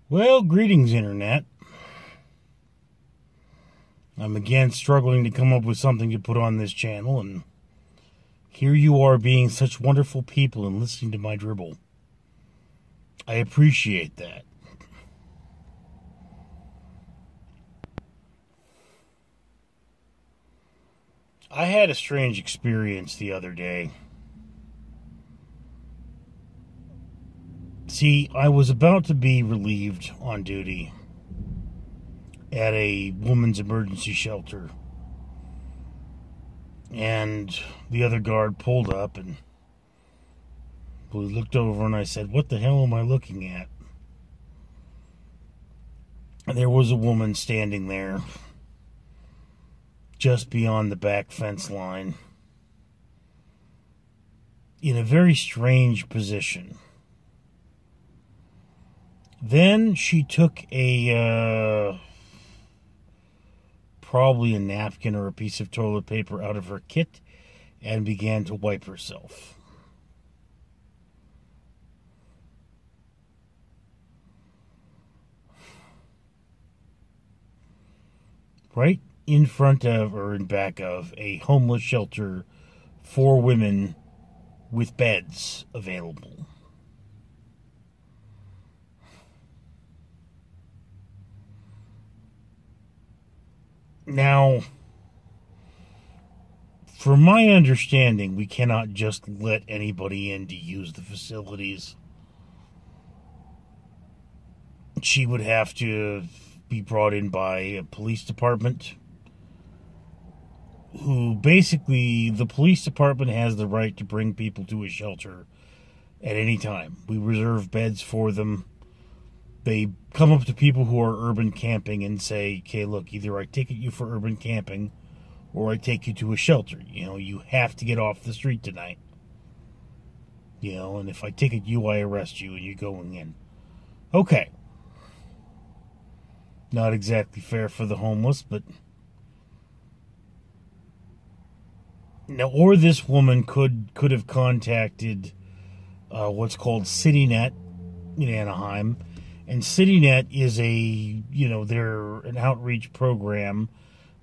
Well, greetings, Internet. I'm again struggling to come up with something to put on this channel, and here you are being such wonderful people and listening to my dribble. I appreciate that. I had a strange experience the other day. See, I was about to be relieved on duty at a woman's emergency shelter. And the other guard pulled up and we looked over and I said, "What the hell am I looking at?" And there was a woman standing there just beyond the back fence line in a very strange position. Then she took probably a napkin or a piece of toilet paper out of her kit and began to wipe herself. Right in front of, or in back of, a homeless shelter for women with beds available. Now, from my understanding, we cannot just let anybody in to use the facilities. She would have to be brought in by a police department, who basically, the police department has the right to bring people to a shelter at any time. We reserve beds for them. They come up to people who are urban camping and say, "Okay, look, either I ticket you for urban camping or I take you to a shelter. You have to get off the street tonight. And if I ticket you, I arrest you and you're going in." Okay. Not exactly fair for the homeless, but... Now, or this woman could have contacted what's called CityNet in Anaheim. And CityNet is they're an outreach program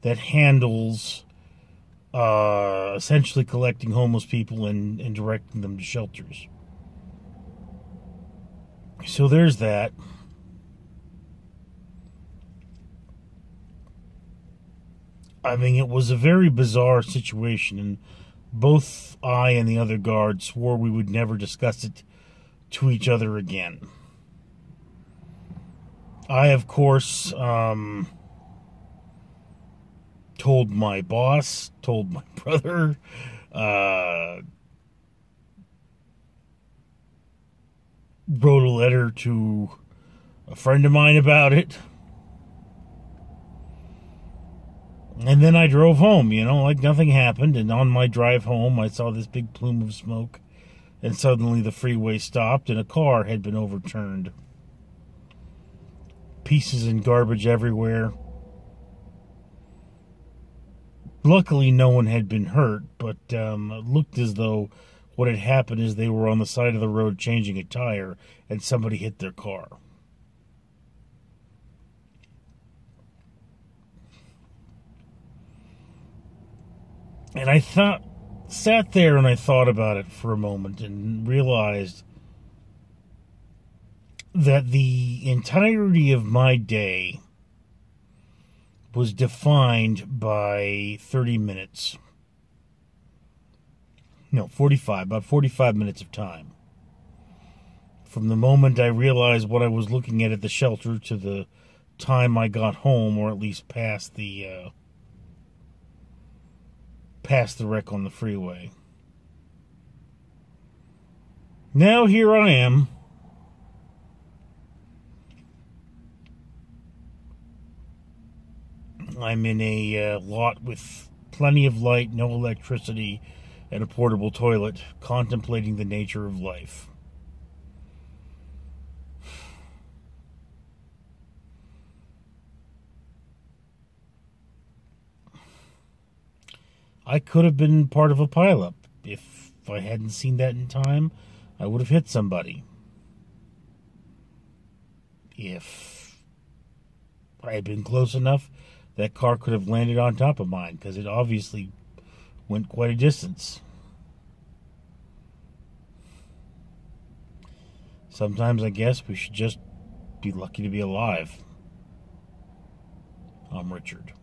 that handles essentially collecting homeless people and directing them to shelters. So there's that. I mean, it was a very bizarre situation, and both I and the other guard swore we would never discuss it to each other again. I, of course, told my boss, told my brother, wrote a letter to a friend of mine about it. And then I drove home, like nothing happened. And on my drive home, I saw this big plume of smoke. And suddenly the freeway stopped and a car had been overturned. Pieces and garbage everywhere. Luckily, no one had been hurt, but it looked as though what had happened is they were on the side of the road changing a tire and somebody hit their car. And I sat there and I thought about it for a moment and realized that the entirety of my day was defined by 30 minutes. No, 45, about 45 minutes of time. From the moment I realized what I was looking at the shelter to the time I got home, or at least past the wreck on the freeway. Now here I am. I'm in a lot with plenty of light, no electricity, and a portable toilet, contemplating the nature of life. I could have been part of a pileup. If I hadn't seen that in time, I would have hit somebody. if I had been close enough, that car could have landed on top of mine, because it obviously went quite a distance. Sometimes I guess we should just be lucky to be alive. I'm Richard.